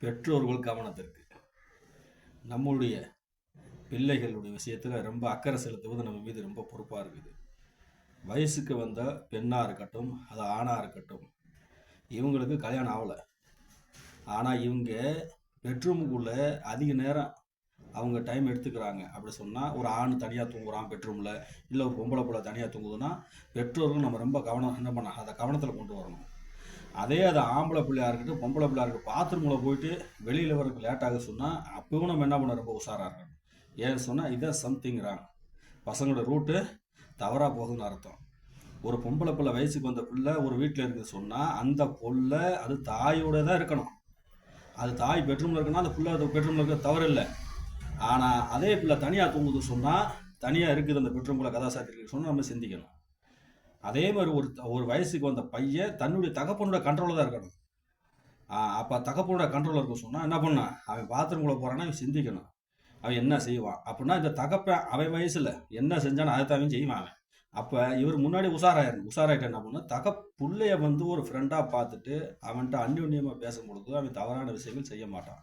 பெற்றோர்கள் கவனத்திற்கு. நம்முடைய பிள்ளைகளுடைய விஷயத்தில் ரொம்ப அக்கறை செலுத்துவது நம்ம மீது ரொம்ப பொறுப்பாக இருக்குது. வயசுக்கு வந்த பெண்ணாக இருக்கட்டும், அது ஆணாக இருக்கட்டும், இவங்களுக்கு கல்யாணம் ஆகலை. ஆனால் இவங்க பெட்ரூமுக்குள்ளே அதிக நேரம் அவங்க டைம் எடுத்துக்கிறாங்க. அப்படி சொன்னால் ஒரு ஆண் தனியாக தூங்குறான் பெட்ரூமில், இல்லை ஒரு பொம்பளை பிள்ளை தனியாக தூங்குதுன்னா பெற்றோர்கள் நம்ம ரொம்ப கவனம் என்ன பண்ண அதை கவனத்தில் கொண்டு வரணும். அதே அது ஆம்பளை பிள்ளையாக இருக்கட்டும் பொம்பளை பிள்ளையாக இருக்கட்டும், பாத்ரூமில் போயிட்டு வெளியில் வரக்கு லேட்டாக சொன்னால் அப்பவும் நம்ம என்ன பண்ண ரொம்ப உஷாராக இருக்கணும். ஏன்னு சொன்னால் இதை சம்திங் ராங், பசங்களோட ரூட்டு தவறாக போகுதுன்னு அர்த்தம். ஒரு பொம்பளை பிள்ளை வயசுக்கு வந்த பிள்ளை ஒரு வீட்டில் இருக்குது சொன்னால் அந்த பிள்ளை அது தாயோட தான் இருக்கணும். அது தாய் பெட்ரூமில் இருக்குன்னா அந்த பிள்ளை பெட்ரூமில் இருக்க தவறு இல்லை. ஆனால் அதே பிள்ளை தனியாக தூங்குது சொன்னால், தனியாக இருக்குது அந்த பெட்ரூமில் கதாசாத்திரிக்கு சொன்னால் நம்ம சிந்திக்கணும். அதே மாதிரி ஒரு வயசுக்கு வந்த பையன் தன்னுடைய தகப்பனோட கண்ட்ரோலில் தான் இருக்கணும். அப்போ தகப்பனோட கண்ட்ரோலில் இருக்க சொன்னால் என்ன பண்ண, அவன் பாத்ரூம்குள்ளே போகிறான்னா அவன் சிந்திக்கணும் அவன் என்ன செய்வான். அப்படின்னா இந்த தகப்பன் அவன் வயசில் என்ன செஞ்சானோ அதை தான் செய்வான் அவன். அப்போ இவர் முன்னாடி உஷாராயிட்டு என்ன பண்ண, பிள்ளைய ஒரு ஃப்ரெண்டாக பார்த்துட்டு அவன்கிட்ட அந்யோன்யமாக பேசும்பொழுது அவன் தவறான விஷயங்கள் செய்ய மாட்டான்.